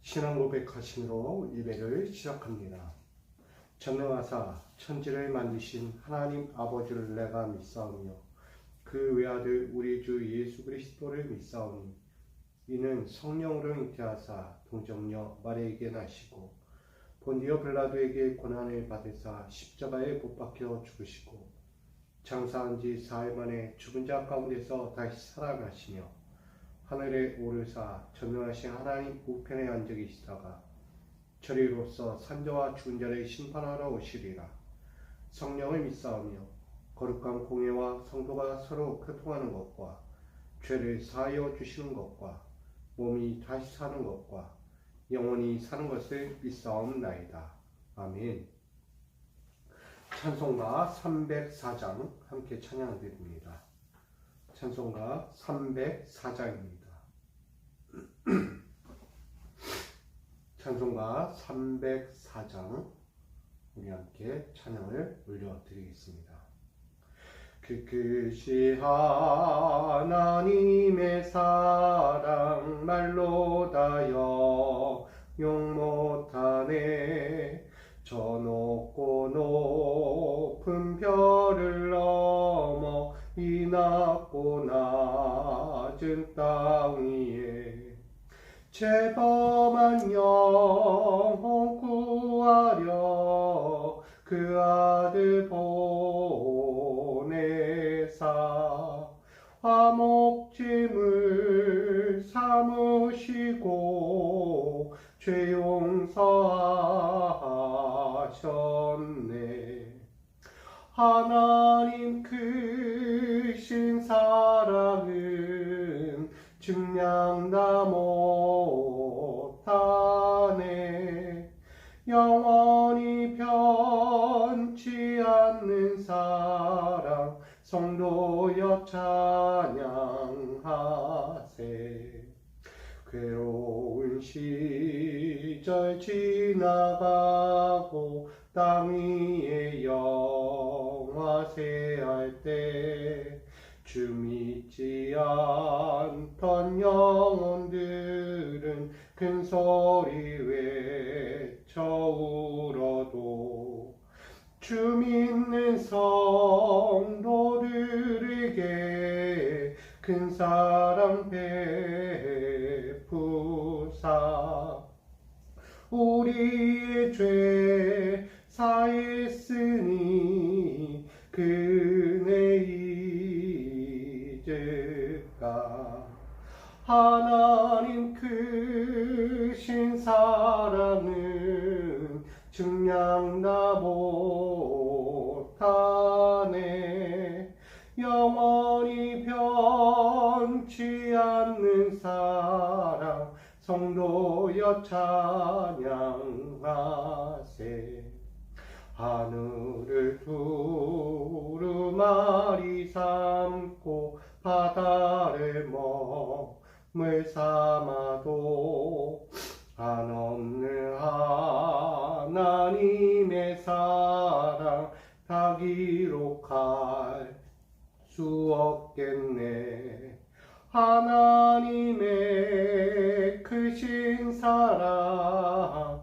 신앙 고백하심으로 예배를 시작합니다. 전능하사 천지를 만드신 하나님 아버지를 내가 믿사오며 그 외아들 우리 주 예수 그리스도를 믿사오니 이는 성령으로 잉태하사 동정녀 마리아에게 나시고 본디오 빌라도에게 고난을 받으사 십자가에 못 박혀 죽으시고 장사한 지 4일 만에 죽은 자 가운데서 다시 살아나시며 하늘에 오르사 전능하신 하나님 우편에 앉아 계시다가 저리로서 산자와 죽은 자를 심판하러 오시리라. 성령을 믿사오며 거룩한 공예와 성도가 서로 교통하는 것과 죄를 사하여 주시는 것과 몸이 다시 사는 것과 영원히 사는 것을 믿사옵나이다. 아멘. 찬송가 304장 함께 찬양드립니다. 찬송가 304장입니다. 찬송가 304장 우리 함께 찬양을 올려드리겠습니다. 그것이 하나님의 사랑 말로 다여 용 못하네. 저 높고 높은 별을 넘어 이 낮고 낮은 땅 위에 죄범한 영혼 구하려 그 아들 보내사 화목짐을 삼으시고 죄 용서하셨네. 하나님 크신 사랑은 증량다 못하네. 영원히 변치 않는 사랑 성도여 찬양하세. 괴로운 시절 지나가고 땅 위에 영화세할 때 주 믿지 않던 영혼들은 큰 소리 외쳐 울어도 주 믿는 성도들에게 큰 사랑 베푸사 우리의 죄 사했으니 그네 잊을까. 하나님 크신 사랑은 증량다 못하네. 영원히 변치 않는 사랑 성도여 찬양하세. 하늘을 두루마리 삼고 바다를 먹물 삼아도 한없는 하나님의 사랑 다 기록할 수 없겠네. 하나님의 크신 사랑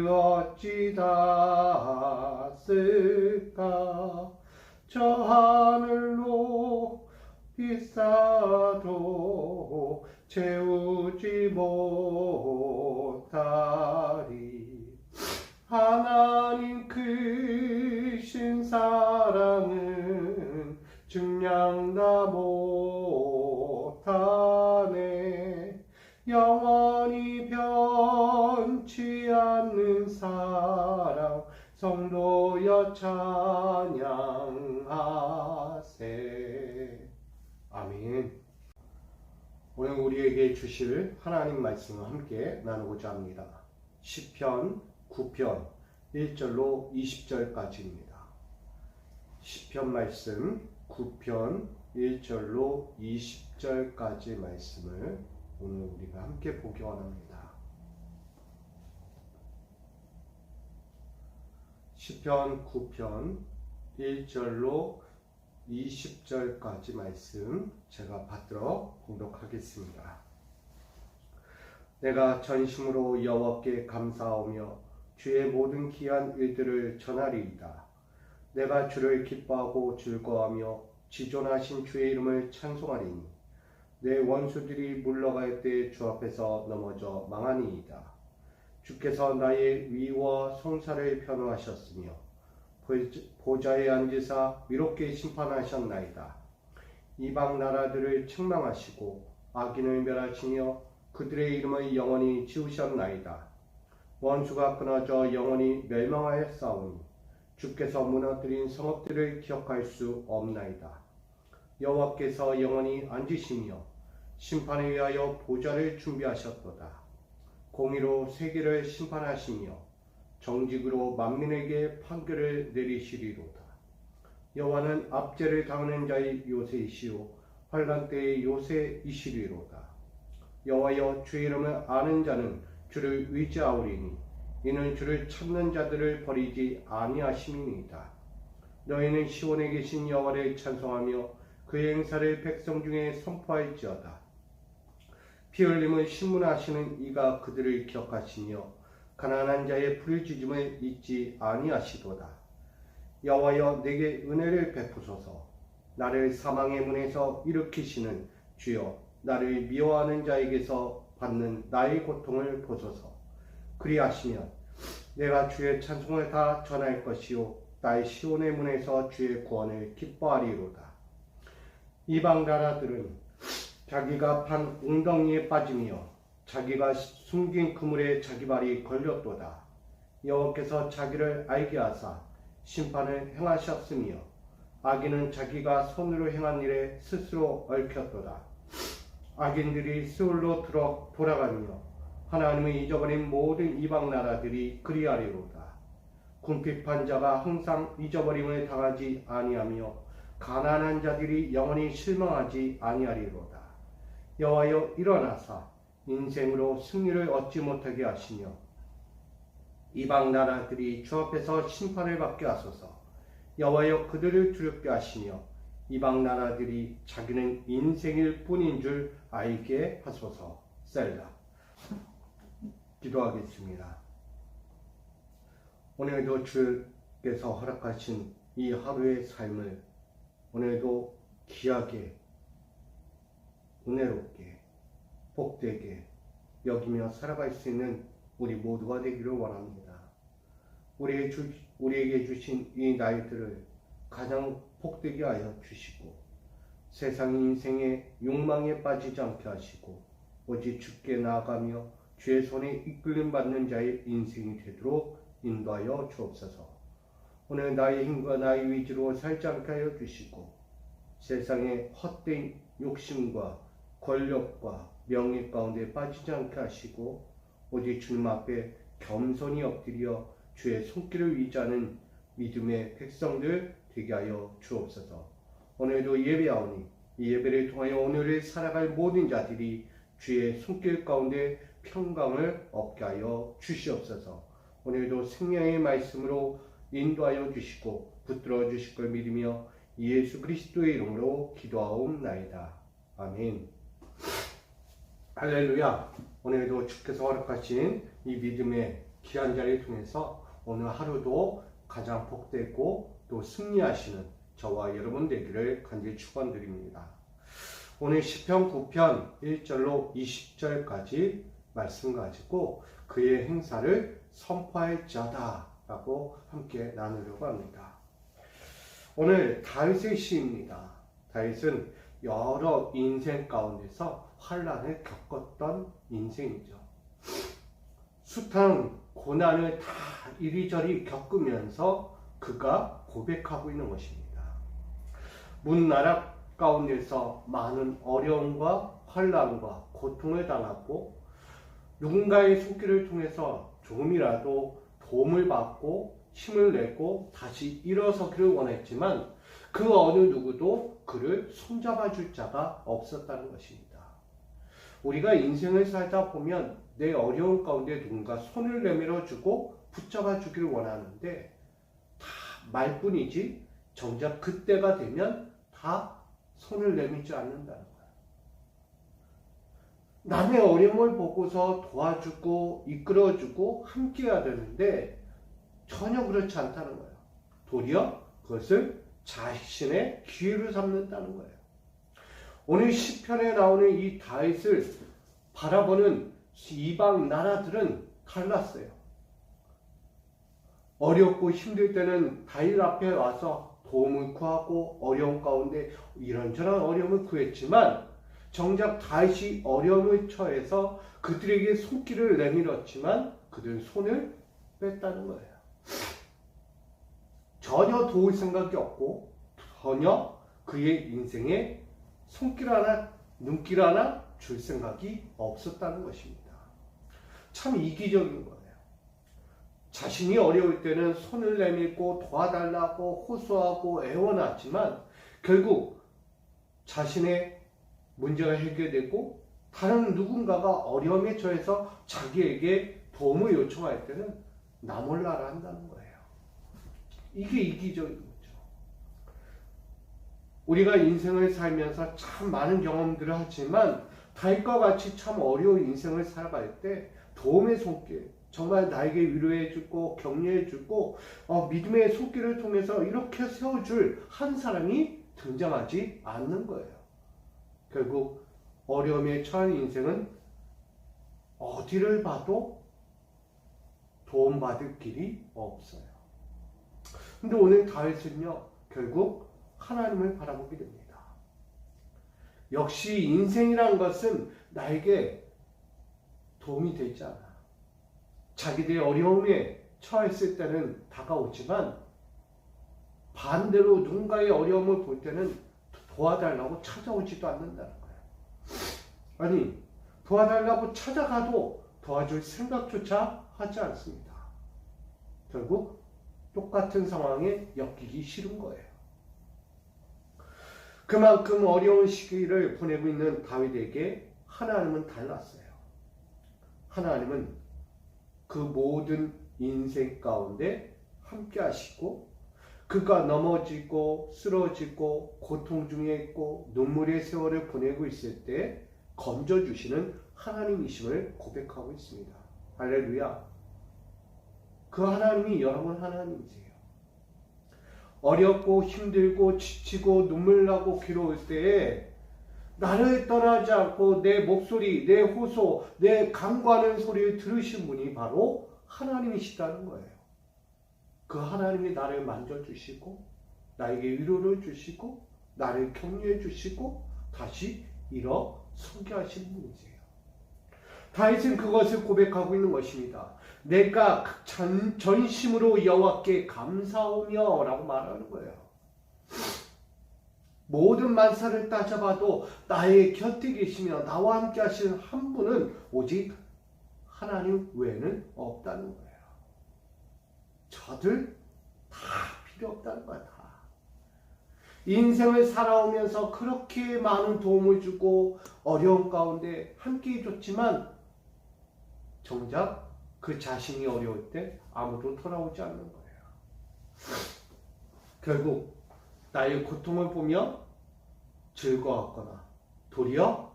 어찌 다 쓸까. 저 하늘로 비싸도 채우지 못하리. 하나님 크신 사랑은 증량다 못하네. 영원히 변치 않는 사랑 성도여 찬양하세. 아멘. 오늘 우리에게 주실 하나님 말씀을 함께 나누고자 합니다. 시편 9편 1절로 20절까지입니다. 시편 말씀 9편 1절로 20절까지 말씀을 오늘 우리가 함께 보기 원합니다. 시편 9편 1절로 20절까지 말씀 제가 받들어 공독하겠습니다. 내가 전심으로 여호와께 감사하며 주의 모든 귀한 일들을 전하리이다. 내가 주를 기뻐하고 즐거워하며 지존하신 주의 이름을 찬송하리니 내 원수들이 물러갈 때 주 앞에서 넘어져 망하니이다. 주께서 나의 위와 송사를 편호하셨으며 보좌에 앉으사 위롭게 심판하셨나이다. 이방 나라들을 책망하시고 악인을 멸하시며 그들의 이름을 영원히 지우셨나이다. 원수가 끊어져 영원히 멸망하였사오니 주께서 무너뜨린 성읍들을 기억할 수 없나이다. 여호와께서 영원히 앉으시며 심판에 위하여 보좌를 준비하셨도다. 공의로 세계를 심판하시며 정직으로 만민에게 판결을 내리시리로다. 여호와는 압제를 당하는 자의 요새이시오 환난 때의 요새이시리로다. 여호와여 주의 이름을 아는 자는 주를 의지하오리니 이는 주를 찾는 자들을 버리지 아니하심이니이다. 너희는 시온에 계신 여호와를 찬송하며 그의 행사를 백성 중에 선포할지어다. 피 흘림을 신문하시는 이가 그들을 기억하시며 가난한 자의 부르짖음을 잊지 아니하시도다. 여호와여 내게 은혜를 베푸소서. 나를 사망의 문에서 일으키시는 주여 나를 미워하는 자에게서 받는 나의 고통을 보소서. 그리하시면 내가 주의 찬송을 다 전할 것이요 나의 시온의 문에서 주의 구원을 기뻐하리로다. 이방 나라들은 자기가 판 웅덩이에 빠지며 자기가 숨긴 그물에 자기 발이 걸렸도다. 여호와께서 자기를 알게 하사 심판을 행하셨으며 악인은 자기가 손으로 행한 일에 스스로 얽혔도다. 악인들이 스올로 돌아가며 하나님을 잊어버린 모든 이방 나라들이 그리하리로다. 궁핍한 자가 항상 잊어버림을 당하지 아니하며 가난한 자들이 영원히 실망하지 아니하리로다. 여호와여 일어나사 인생으로 승리를 얻지 못하게 하시며 이방 나라들이 주 앞에서 심판을 받게 하소서. 여호와여 그들을 두렵게 하시며 이방 나라들이 자기는 인생일 뿐인 줄 알게 하소서. 셀라. 기도하겠습니다. 오늘도 주께서 허락하신 이 하루의 삶을 오늘도 귀하게 은혜롭게 복되게 여기며 살아갈 수 있는 우리 모두가 되기를 원합니다. 우리에게 주신 이 날들을 가장 복되게 하여 주시고 세상 인생의 욕망에 빠지지 않게 하시고 오직 주께 나아가며 주의 손에 이끌림 받는 자의 인생이 되도록 인도하여 주옵소서. 오늘 나의 힘과 나의 위지로 살지 않게 하여 주시고 세상의 헛된 욕심과 권력과 명예 가운데 빠지지 않게 하시고 오직 주님 앞에 겸손히 엎드려 주의 손길을 의지하는 믿음의 백성들 되게 하여 주옵소서. 오늘도 예배하오니 이 예배를 통하여 오늘을 살아갈 모든 자들이 주의 손길 가운데 평강을 얻게 하여 주시옵소서. 오늘도 생명의 말씀으로 인도하여 주시고 붙들어 주실 걸 믿으며 예수 그리스도의 이름으로 기도하옵나이다. 아멘. 할렐루야. 오늘도 주께서 허락하신 이 믿음의 귀한 자리를 통해서 오늘 하루도 가장 복되고 또 승리하시는 저와 여러분 되기를 간절히 축원드립니다. 오늘 시편 9편 1절로 20절까지 말씀 가지고 그의 행사를 선포할지어다 라고 함께 나누려고 합니다. 오늘 다윗의 시입니다. 다윗은 여러 인생 가운데서 환난을 겪었던 인생이죠. 숱한 고난을 다 이리저리 겪으면서 그가 고백하고 있는 것입니다. 문나라 가운데서 많은 어려움과 환난과 고통을 당하고 누군가의 손길을 통해서 조금이라도 도움을 받고 힘을 내고 다시 일어서기를 원했지만 그 어느 누구도 그를 손잡아 줄 자가 없었다는 것입니다. 우리가 인생을 살다 보면 내 어려운 가운데 누군가 손을 내밀어 주고 붙잡아 주기를 원하는데 다 말뿐이지 정작 그때가 되면 다 손을 내밀지 않는다는 거예요. 남의 어려움을 보고서 도와주고 이끌어주고 함께해야 되는데 전혀 그렇지 않다는 거예요. 도리어 그것을 자신의 기회로 삼는다는 거예요. 오늘 시편에 나오는 이 다윗을 바라보는 이방 나라들은 달랐어요. 어렵고 힘들 때는 다윗 앞에 와서 도움을 구하고 어려운 가운데 이런저런 어려움을 구했지만 정작 다윗이 어려움을 처해서 그들에게 손길을 내밀었지만 그들은 손을 뺐다는 거예요. 전혀 도울 생각이 없고 전혀 그의 인생에 손길 하나 눈길 하나 줄 생각이 없었다는 것입니다. 참 이기적인 거예요. 자신이 어려울 때는 손을 내밀고 도와달라고 호소하고 애원하지만 결국 자신의 문제가 해결되고 다른 누군가가 어려움에 처해서 자기에게 도움을 요청할 때는 나 몰라라 한다는 거예요. 이게 이기적인 거죠. 우리가 인생을 살면서 참 많은 경험들을 하지만 다윗과 같이 참 어려운 인생을 살아갈 때 도움의 손길, 정말 나에게 위로해주고 격려해주고 믿음의 손길을 통해서 이렇게 세워줄 한 사람이 등장하지 않는 거예요. 결국 어려움에 처한 인생은 어디를 봐도 도움받을 길이 없어요. 근데 오늘 다윗은요, 결국 하나님을 바라보게 됩니다. 역시 인생이란 것은 나에게 도움이 되지 않아. 자기들의 어려움에 처했을 때는 다가오지만 반대로 누군가의 어려움을 볼 때는 도와달라고 찾아오지도 않는다는 거예요. 아니, 도와달라고 찾아가도 도와줄 생각조차 하지 않습니다. 결국 똑같은 상황에 엮이기 싫은 거예요. 그만큼 어려운 시기를 보내고 있는 다윗에게 하나님은 달랐어요. 하나님은 그 모든 인생 가운데 함께 하시고 그가 넘어지고 쓰러지고 고통 중에 있고 눈물의 세월을 보내고 있을 때 건져주시는 하나님이심을 고백하고 있습니다. 할렐루야. 그 하나님이 여러분 하나님이세요. 어렵고 힘들고 지치고 눈물 나고 괴로울 때에 나를 떠나지 않고 내 목소리, 내 호소, 내 간구하는 소리를 들으신 분이 바로 하나님이시다는 거예요. 그 하나님이 나를 만져주시고 나에게 위로를 주시고 나를 격려해 주시고 다시 일어서게 하시는 분이세요. 다윗은 그것을 고백하고 있는 것입니다. 내가 전심으로 여호와께 감사하오며 라고 말하는 거예요. 모든 만사를 따져봐도 나의 곁에 계시며 나와 함께 하시는 한 분은 오직 하나님 외에는 없다는 거예요. 저들 다 필요 없다는 거야. 다. 인생을 살아오면서 그렇게 많은 도움을 주고 어려운 가운데 함께 해줬지만 정작 그 자신이 어려울 때 아무도 돌아오지 않는 거예요. 결국 나의 고통을 보며 즐거웠거나 도리어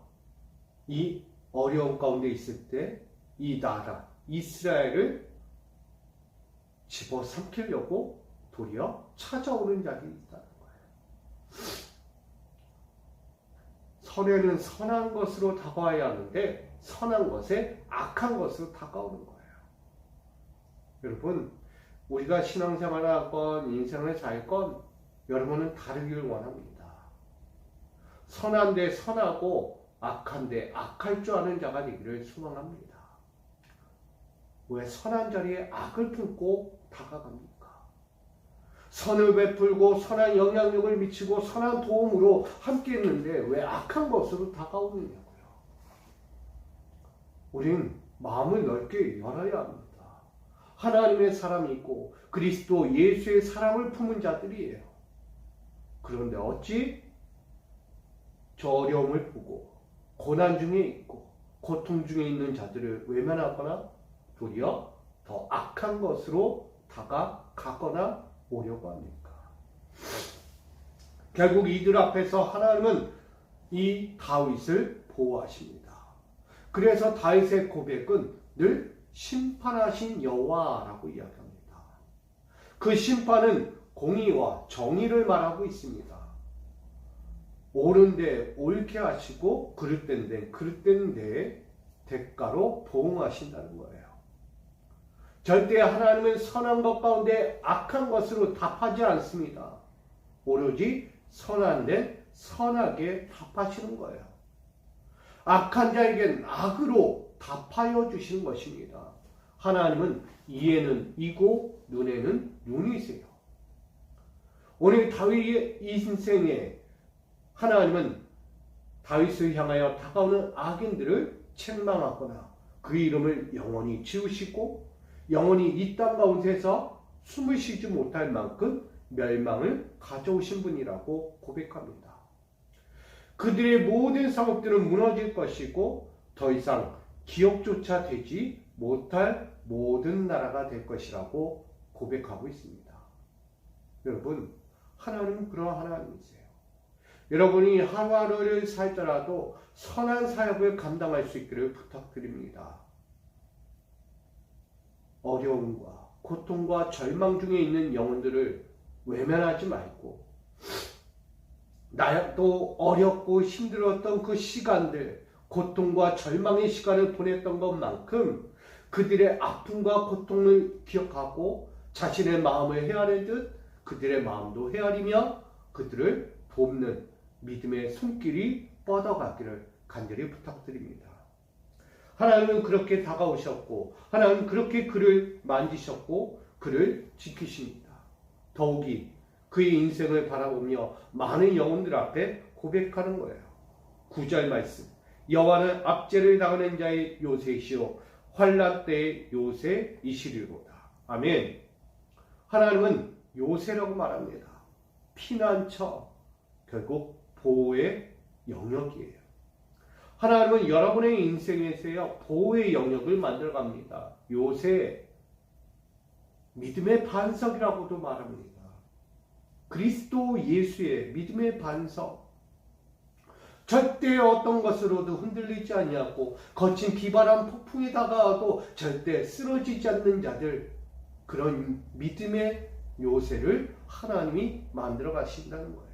이 어려운 가운데 있을 때 이 나라 이스라엘을 집어삼키려고 도리어 찾아오는 자들이 있다는 거예요. 선에는 선한 것으로 다가와야 하는데 선한 것에 악한 것으로 다가오는 거예요. 여러분, 우리가 신앙생활을 하건 인생을 살건 여러분은 다르기를 원합니다. 선한데 선하고 악한데 악할 줄 아는 자가 되기를 소망합니다. 왜 선한 자리에 악을 품고 다가갑니까? 선을 베풀고 선한 영향력을 미치고 선한 도움으로 함께 했는데 왜 악한 것으로 다가오느냐고요. 우린 마음을 넓게 열어야 합니다. 하나님의 사람이 있고 그리스도 예수의 사랑을 품은 자들이에요. 그런데 어찌 저 어려움을 보고 고난 중에 있고 고통 중에 있는 자들을 외면하거나 도리어 더 악한 것으로 다가가거나 오려고 합니까? 결국 이들 앞에서 하나님은 이 다윗을 보호하십니다. 그래서 다윗의 고백은 늘 심판하신 여호와라고 이야기합니다. 그 심판은 공의와 정의를 말하고 있습니다. 옳은데 옳게 하시고 그릇된데 그릇된데 대가로 보응하신다는 거예요. 절대 하나님은 선한 것 가운데 악한 것으로 답하지 않습니다. 오로지 선한 데 선하게 답하시는 거예요. 악한 자에겐 악으로 답하여 주시는 것입니다. 하나님은 이에는 이고 눈에는 눈이세요. 오늘 다윗의 인생에 하나님은 다윗을 향하여 다가오는 악인들을 책망하거나 그 이름을 영원히 지우시고 영원히 이 땅 가운데서 숨을 쉬지 못할 만큼 멸망을 가져오신 분이라고 고백합니다. 그들의 모든 상업들은 무너질 것이고 더 이상 기억조차 되지 못할 모든 나라가 될 것이라고 고백하고 있습니다. 여러분, 하나님은 그런 하나님이세요. 여러분이 하루하루를 살더라도 선한 사역을 감당할 수 있기를 부탁드립니다. 어려움과 고통과 절망 중에 있는 영혼들을 외면하지 말고 나도 어렵고 힘들었던 그 시간들, 고통과 절망의 시간을 보냈던 것만큼 그들의 아픔과 고통을 기억하고 자신의 마음을 헤아리듯 그들의 마음도 헤아리며 그들을 돕는 믿음의 손길이 뻗어가기를 간절히 부탁드립니다. 하나님은 그렇게 다가오셨고 하나님은 그렇게 그를 만지셨고 그를 지키십니다. 더욱이 그의 인생을 바라보며 많은 영혼들 앞에 고백하는 거예요. 9절 말씀, 여호와는 압제를 당하는 자의 요새이시오 환난 때의 요새이시리로다. 아멘. 하나님은 요새라고 말합니다. 피난처, 결국 보호의 영역이에요. 하나님은 여러분의 인생에서요 보호의 영역을 만들어갑니다. 요새, 믿음의 반석이라고도 말합니다. 그리스도 예수의 믿음의 반석, 절대 어떤 것으로도 흔들리지 아니하고 거친 비바람 폭풍이 다가와도 절대 쓰러지지 않는 자들, 그런 믿음의 요새를 하나님이 만들어 가신다는 거예요.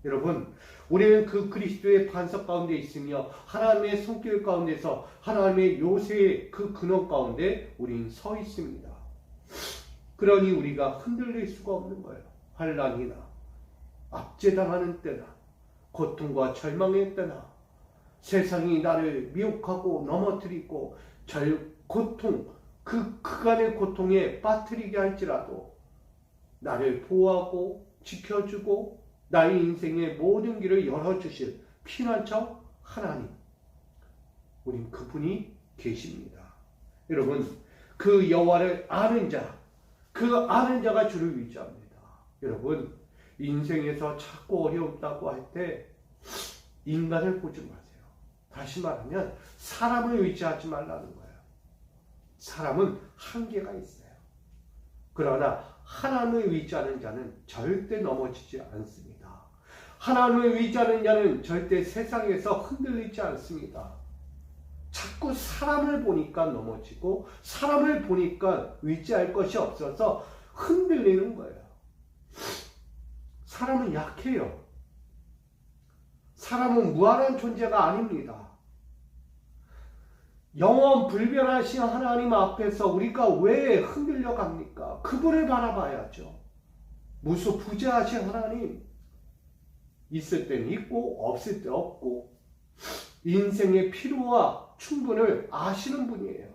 여러분, 우리는 그 그리스도의 반석 가운데 있으며 하나님의 손길 가운데서 하나님의 요새의 그 근원 가운데 우리는 서 있습니다. 그러니 우리가 흔들릴 수가 없는 거예요. 환난이나 압제당하는 때나 고통과 절망의 때나 세상이 나를 미혹하고 넘어뜨리고 고통, 그 그간의 고통에 빠뜨리게 할지라도 나를 보호하고 지켜주고 나의 인생의 모든 길을 열어주실 피난처 하나님, 우린 그분이 계십니다. 여러분, 그 여호와를 아는 자, 그 아는 자가 주를 의지합니다. 여러분, 인생에서 자꾸 어려웠다고 할 때 인간을 보지 마세요. 다시 말하면 사람을 의지하지 말라는 거예요. 사람은 한계가 있어요. 그러나 하나님을 의지하는 자는 절대 넘어지지 않습니다. 하나님을 의지하는 자는 절대 세상에서 흔들리지 않습니다. 자꾸 사람을 보니까 넘어지고 사람을 보니까 의지할 것이 없어서 흔들리는 거예요. 사람은 약해요. 사람은 무한한 존재가 아닙니다. 영원 불변하신 하나님 앞에서 우리가 왜 흔들려 갑니까? 그분을 바라봐야죠. 무소부재하신 하나님, 있을 때는 있고 없을 때 없고 인생의 필요와 충분을 아시는 분이에요.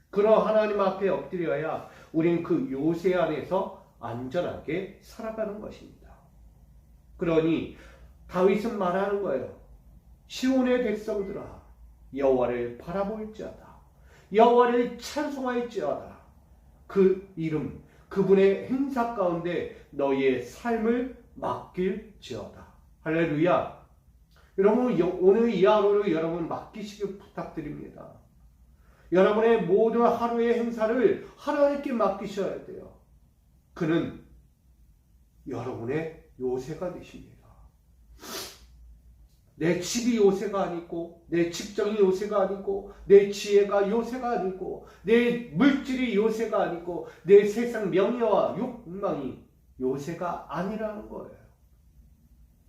그런 하나님 앞에 엎드려야 우린 그 요새 안에서 안전하게 살아가는 것입니다. 그러니 다윗은 말하는 거예요. 시온의 백성들아, 여호와를 바라볼지어다. 여호와를 찬송할지어다. 그 이름, 그분의 행사 가운데 너희의 삶을 맡길지어다. 할렐루야. 여러분, 오늘 이 하루를 여러분 맡기시길 부탁드립니다. 여러분의 모든 하루의 행사를 하나님께 맡기셔야 돼요. 그는 여러분의 요새가 되십니다. 내 집이 요새가 아니고, 내 직장이 요새가 아니고, 내 지혜가 요새가 아니고, 내 물질이 요새가 아니고, 내 세상 명예와 욕망이 요새가 아니라는 거예요.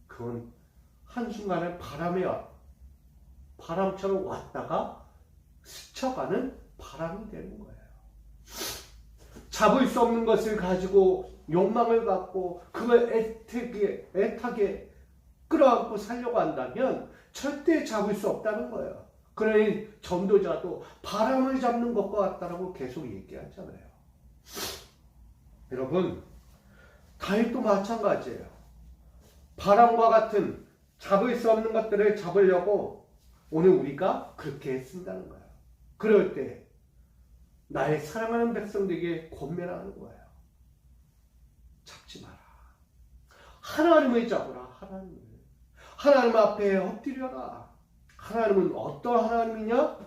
그건 한순간에 바람처럼 왔다가 스쳐가는 바람이 되는 거예요. 잡을 수 없는 것을 가지고 욕망을 갖고 그걸 애타게 끌어안고 살려고 한다면 절대 잡을 수 없다는 거예요. 그러니 전도자도 바람을 잡는 것과 같다라고 계속 얘기하잖아요. 여러분, 다윗도 마찬가지예요. 바람과 같은 잡을 수 없는 것들을 잡으려고 오늘 우리가 그렇게 쓴다는 거예요. 그럴 때 나의 사랑하는 백성들에게 권면하는 거예요. 잡지 마라. 하나님을 잡으라. 하나님 앞에 엎드려라. 하나님은 어떤 하나님이냐?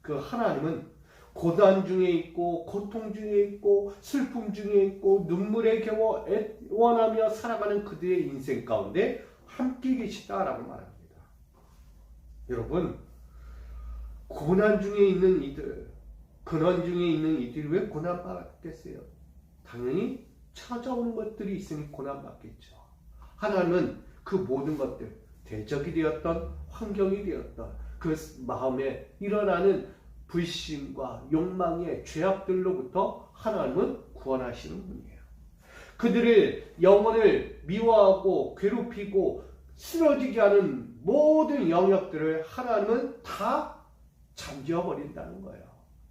그 하나님은 고난 중에 있고 고통 중에 있고 슬픔 중에 있고 눈물에 겨워 애원하며 살아가는 그들의 인생 가운데 함께 계시다라고 말합니다. 여러분, 고난 중에 있는 이들, 근원 중에 있는 이들이 왜 고난받겠어요? 당연히 찾아오는 것들이 있으니 고난받겠죠. 하나님은 그 모든 것들, 대적이 되었던 환경이 되었던 그 마음에 일어나는 불신과 욕망의 죄악들로부터 하나님은 구원하시는 분이에요. 그들의 영혼을 미워하고 괴롭히고 쓰러지게 하는 모든 영역들을 하나님은 다 잠재워 버린다는 거예요.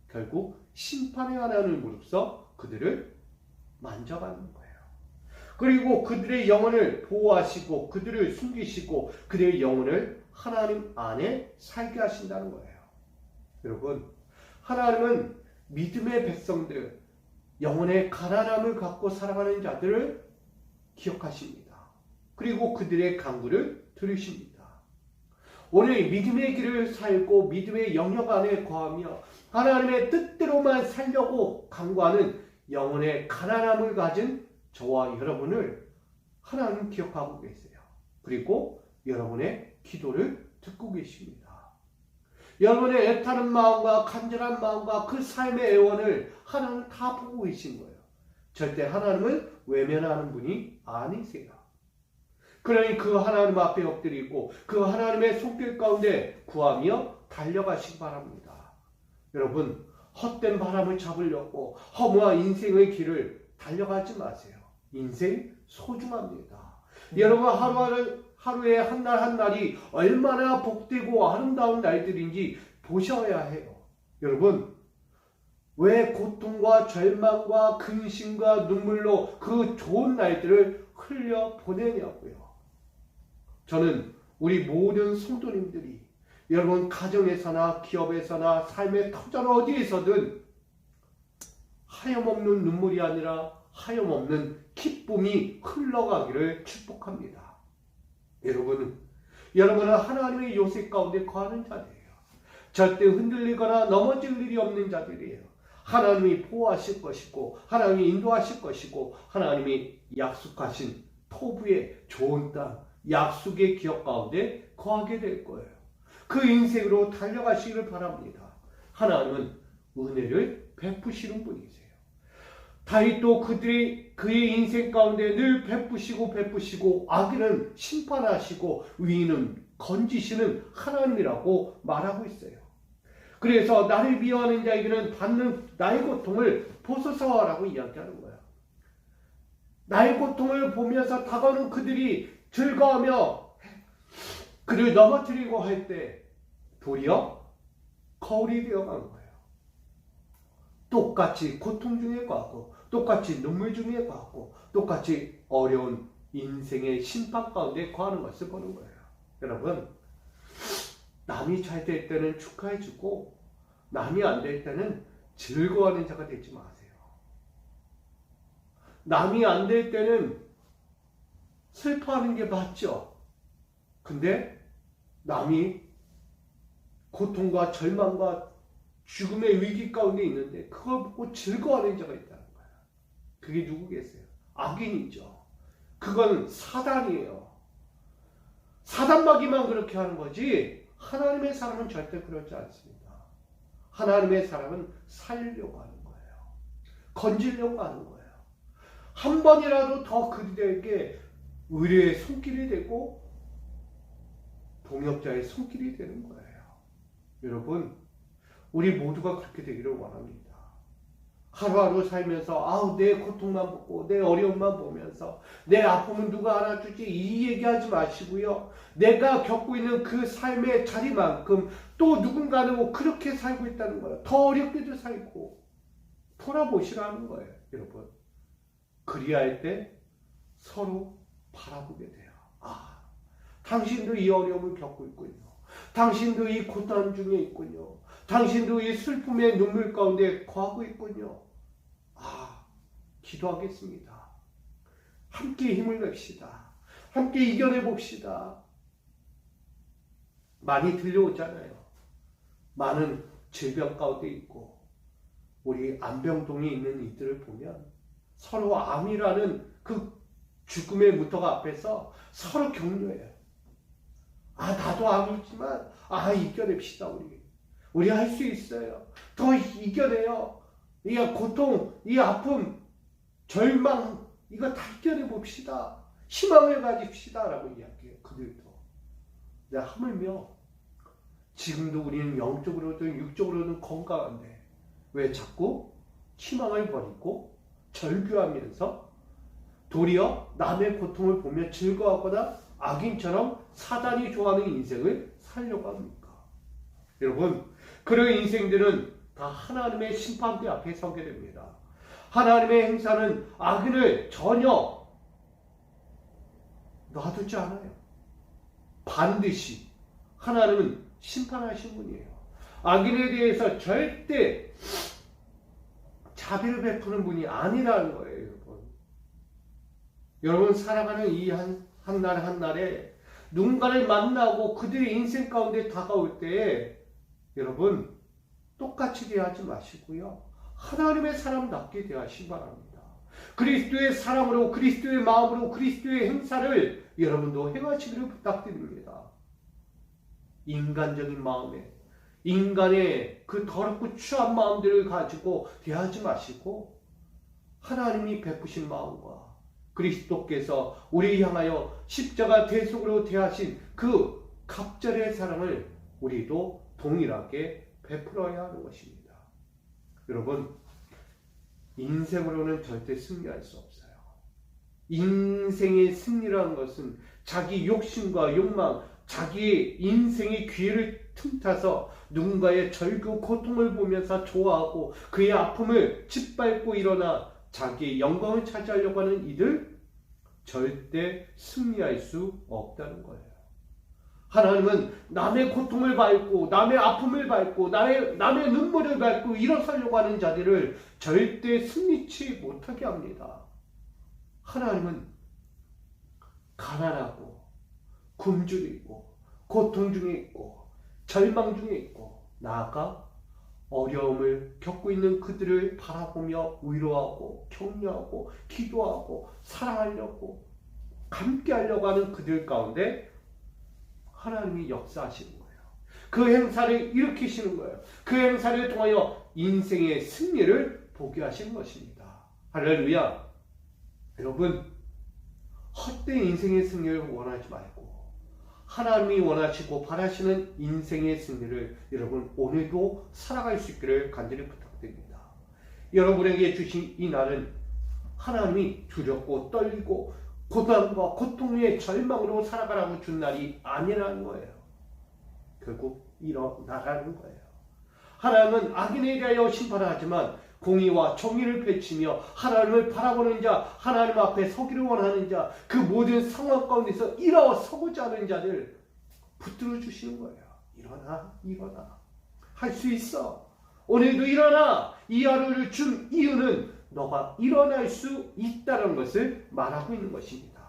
결국 심판의 하나님을 무릅써 그들을 만져가는 거예요. 그리고 그들의 영혼을 보호하시고 그들을 숨기시고 그들의 영혼을 하나님 안에 살게 하신다는 거예요. 여러분, 하나님은 믿음의 백성들, 영혼의 가난함을 갖고 살아가는 자들을 기억하십니다. 그리고 그들의 간구를 들으십니다. 오늘 믿음의 길을 살고 믿음의 영역 안에 거하며 하나님의 뜻대로만 살려고 간구하는 영혼의 가난함을 가진 저와 여러분을 하나님 기억하고 계세요. 그리고 여러분의 기도를 듣고 계십니다. 여러분의 애타는 마음과 간절한 마음과 그 삶의 애원을 하나님 다 보고 계신 거예요. 절대 하나님을 외면하는 분이 아니세요. 그러니 그 하나님 앞에 엎드리고 그 하나님의 손길 가운데 구하며 달려가시기 바랍니다. 여러분, 헛된 바람을 잡으려고 허무한 인생의 길을 달려가지 마세요. 인생 소중합니다. 여러분, 하루에 한 날 한 날이 얼마나 복되고 아름다운 날들인지 보셔야 해요. 여러분, 왜 고통과 절망과 근심과 눈물로 그 좋은 날들을 흘려 보내냐고요. 저는 우리 모든 성도님들이 여러분 가정에서나 기업에서나 삶의 터전 어디에서든 하염없는 눈물이 아니라 하염없는 기쁨이 흘러가기를 축복합니다. 여러분은 하나님의 요새 가운데 거하는 자들이에요. 절대 흔들리거나 넘어질 일이 없는 자들이에요. 하나님이 보호하실 것이고 하나님이 인도하실 것이고 하나님이 약속하신 토부의 좋은 땅, 약속의 기업 가운데 거하게 될 거예요. 그 인생으로 달려가시기를 바랍니다. 하나님은 은혜를 베푸시는 분이세요. 다윗도 그의 인생 가운데 늘 베푸시고 악인은 심판하시고 의인은 건지시는 하나님이라고 말하고 있어요. 그래서 나를 미워하는 자에게는 받는 나의 고통을 보소서라고 이야기하는 거예요. 나의 고통을 보면서 다가오는 그들이 즐거워하며 그를 넘어뜨리고 할 때 도리어 거울이 되어가는 거예요. 똑같이 고통 중에 거하고 똑같이 눈물 중에 거하고 똑같이 어려운 인생의 심판 가운데 거하는 것을 보는 거예요. 여러분, 남이 잘 될 때는 축하해주고 남이 안 될 때는 즐거워하는 자가 되지 마세요. 남이 안 될 때는 슬퍼하는 게 맞죠. 근데 남이 고통과 절망과 죽음의 위기 가운데 있는데 그걸 보고 즐거워하는 자가 있다는 거예요. 그게 누구겠어요? 악인이죠. 그건 사단이에요. 사단마귀만 그렇게 하는 거지 하나님의 사람은 절대 그러지 않습니다. 하나님의 사람은 살리려고 하는 거예요. 건지려고 하는 거예요. 한 번이라도 더 그들에게 의뢰의 손길이 되고 동역자의 손길이 되는 거예요. 여러분, 우리 모두가 그렇게 되기를 원합니다. 하루하루 살면서 내 고통만 보고 내 어려움만 보면서 내 아픔은 누가 알아주지 이 얘기하지 마시고요. 내가 겪고 있는 그 삶의 자리만큼 또 누군가는 그렇게 살고 있다는 거예요. 더 어렵게도 살고 돌아보시라는 거예요. 여러분, 그리할 때 서로 바라보게 돼요. 당신도 이 어려움을 겪고 있군요. 당신도 이 고난 중에 있군요. 당신도 이 슬픔의 눈물 가운데 거하고 있군요. 기도하겠습니다. 함께 힘을 냅시다. 함께 이겨내 봅시다. 많이 들려오잖아요. 많은 질병 가운데 있고 우리 안병동에 있는 이들을 보면 서로 암이라는 그 죽음의 무더가 앞에서 서로 격려해요. 나도 암이지만 이겨냅시다. 우리 할 수 있어요. 더 이겨내요. 이 고통, 이 아픔, 절망 이거 다 이겨내 봅시다. 희망을 가집시다 라고 이야기해요. 그들도. 하물며 지금도 우리는 영적으로든 육적으로든 건강한데 왜 자꾸 희망을 버리고 절규하면서 도리어 남의 고통을 보며 즐거워하거나 악인처럼 사단이 좋아하는 인생을 살려고 합니까? 여러분, 그런 인생들은 다 하나님의 심판대 앞에 서게 됩니다. 하나님의 행사는 악인을 전혀 놔두지 않아요. 반드시 하나님은 심판하신 분이에요. 악인에 대해서 절대 자비를 베푸는 분이 아니라는 거예요. 여러분 살아가는 이 한 날 한 날에 누군가를 만나고 그들의 인생 가운데 다가올 때에 여러분 똑같이 대하지 마시고요. 하나님의 사람답게 대하시기 바랍니다. 그리스도의 사랑으로 그리스도의 마음으로 그리스도의 행사를 여러분도 행하시기를 부탁드립니다. 인간적인 마음에 인간의 그 더럽고 추한 마음들을 가지고 대하지 마시고 하나님이 베푸신 마음과 그리스도께서 우리 향하여 십자가 대속으로 대하신 그 갑절의 사랑을 우리도 동일하게 베풀어야 하는 것입니다. 여러분, 인생으로는 절대 승리할 수 없어요. 인생의 승리라는 것은 자기 욕심과 욕망, 자기의 인생의 기회를 틈타서 누군가의 절규 고통을 보면서 좋아하고 그의 아픔을 짓밟고 일어나 자기의 영광을 차지하려고 하는 이들 절대 승리할 수 없다는 거예요. 하나님은 남의 고통을 밟고 남의 아픔을 밟고 남의 눈물을 밟고 일어서려고 하는 자들을 절대 승리치 못하게 합니다. 하나님은 가난하고 굶주리고 고통 중에 있고 절망 중에 있고 나아가 어려움을 겪고 있는 그들을 바라보며 위로하고 격려하고 기도하고 사랑하려고 함께하려고 하는 그들 가운데 하나님이 역사하시는 거예요. 그 행사를 일으키시는 거예요. 그 행사를 통하여 인생의 승리를 보게 하시는 것입니다. 할렐루야. 여러분, 헛된 인생의 승리를 원하지 말고 하나님이 원하시고 바라시는 인생의 승리를 여러분 오늘도 살아갈 수 있기를 간절히 부탁드립니다. 여러분에게 주신 이 날은 하나님이 두렵고 떨리고 고난과 고통의 절망으로 살아가라고 준 날이 아니라는 거예요. 결국 일어나라는 거예요. 하나님은 악인에 대하여 심판하지만 공의와 정의를 펼치며 하나님을 바라보는 자, 하나님 앞에 서기를 원하는 자, 그 모든 상황 가운데서 일어서고자 하는 자들 붙들어 주시는 거예요. 일어나, 일어나. 할 수 있어. 오늘도 일어나. 이 하루를 준 이유는 너가 일어날 수 있다는 것을 말하고 있는 것입니다.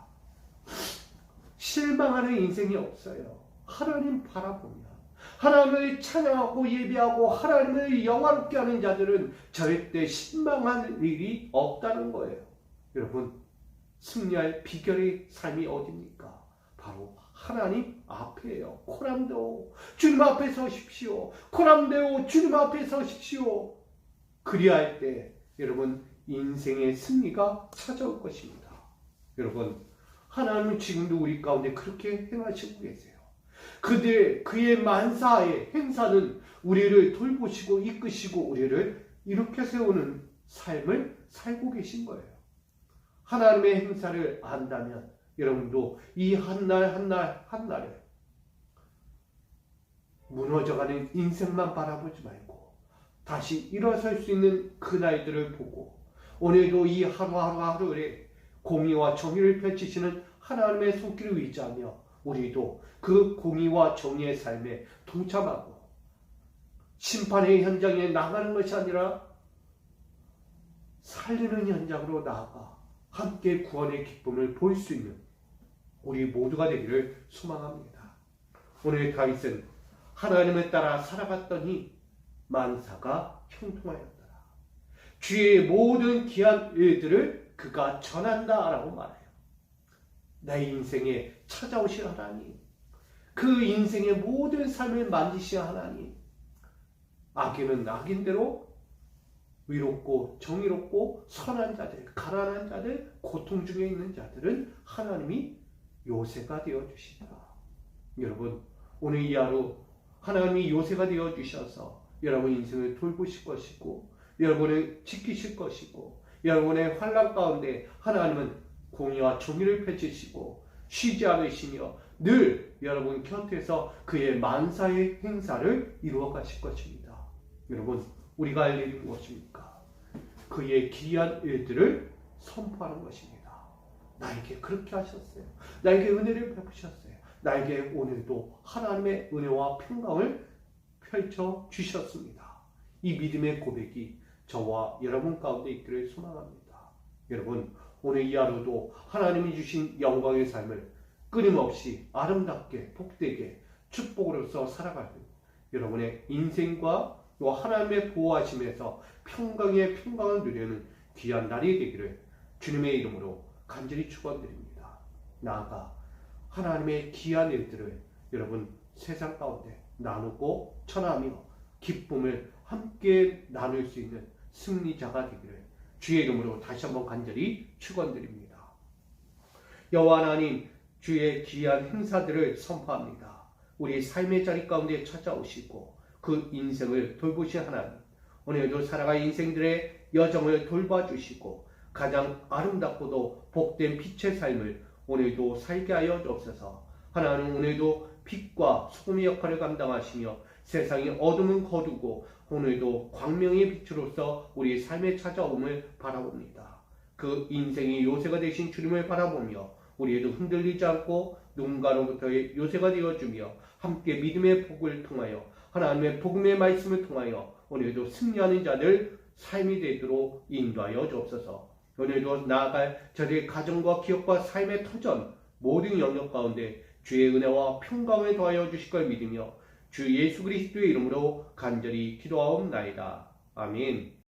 실망하는 인생이 없어요. 하나님 바라보며 하나님을 찬양하고 예배하고 하나님을 영화롭게 하는 자들은 절대 실망할 일이 없다는 거예요. 여러분, 승리할 비결의 삶이 어디입니까? 바로 하나님 앞에요. 코람데오 주님 앞에 서십시오. 코람데오 주님 앞에 서십시오. 그리할 때 여러분 인생의 승리가 찾아올 것입니다. 여러분 하나님은 지금도 우리 가운데 그렇게 행하시고 계세요. 그의 만사의 행사는 우리를 돌보시고 이끄시고 우리를 이렇게 세우는 삶을 살고 계신 거예요. 하나님의 행사를 안다면 여러분도 이 한 날 한 날 한 날에 무너져가는 인생만 바라보지 말고 다시 일어설 수 있는 그 날들을 보고 오늘도 이 하루하루에 공의와 정의를 펼치시는 하나님의 손길을 의지하며 우리도 그 공의와 정의의 삶에 동참하고 심판의 현장에 나가는 것이 아니라 살리는 현장으로 나아가 함께 구원의 기쁨을 볼 수 있는 우리 모두가 되기를 소망합니다. 오늘 다윗은 하나님을 따라 살아갔더니 만사가 형통하였더라. 주의 모든 귀한 일들을 그가 전한다 라고 말해요. 내 인생에 찾아오신 하나님, 그 인생의 모든 삶을 만지신 하나님, 악인은 악인대로 위롭고 정의롭고 선한 자들, 가난한 자들, 고통 중에 있는 자들은 하나님이 요새가 되어주시다. 여러분 오늘 이 하루 하나님이 요새가 되어주셔서 여러분 인생을 돌보실 것이고 여러분을 지키실 것이고 여러분의 환난 가운데 하나님은 공의와 정의를 펼치시고 쉬지 않으시며 늘 여러분 곁에서 그의 만사의 행사를 이루어 가실 것입니다. 여러분 우리가 할 일이 무엇입니까? 그의 기이한 일들을 선포하는 것입니다. 나에게 그렇게 하셨어요. 나에게 은혜를 베푸셨어요. 나에게 오늘도 하나님의 은혜와 평강을 펼쳐 주셨습니다. 이 믿음의 고백이 저와 여러분 가운데 있기를 소망합니다. 여러분 오늘 이 하루도 하나님이 주신 영광의 삶을 끊임없이 아름답게 복되게 축복으로서 살아가는 여러분의 인생과 또 하나님의 보호하심에서 평강의 평강을 누리는 귀한 날이 되기를 주님의 이름으로 간절히 축원드립니다. 나아가 하나님의 귀한 일들을 여러분 세상 가운데 나누고 전하며 기쁨을 함께 나눌 수 있는 승리자가 되기를 주의 이름으로 다시 한번 간절히 축원드립니다. 여호와 하나님 주의 귀한 행사들을 선포합니다. 우리 삶의 자리 가운데 찾아오시고 그 인생을 돌보신 하나님, 오늘도 살아갈 인생들의 여정을 돌봐주시고 가장 아름답고도 복된 빛의 삶을 오늘도 살게 하여 주옵소서. 하나님 오늘도 빛과 소금의 역할을 감당하시며 세상의 어둠은 거두고 오늘도 광명의 빛으로서 우리 삶에 찾아옴을 바라봅니다. 그 인생의 요새가 되신 주님을 바라보며 우리에도 흔들리지 않고 누군가로부터의 요새가 되어주며 함께 믿음의 복을 통하여 하나님의 복음의 말씀을 통하여 오늘도 승리하는 자들 삶이 되도록 인도하여 주옵소서. 오늘도 나아갈 저들의 가정과 기업과 삶의 터전 모든 영역 가운데 주의 은혜와 평강을 더하여 주실 걸 믿으며 주 예수 그리스도의 이름으로 간절히 기도하옵나이다. 아멘.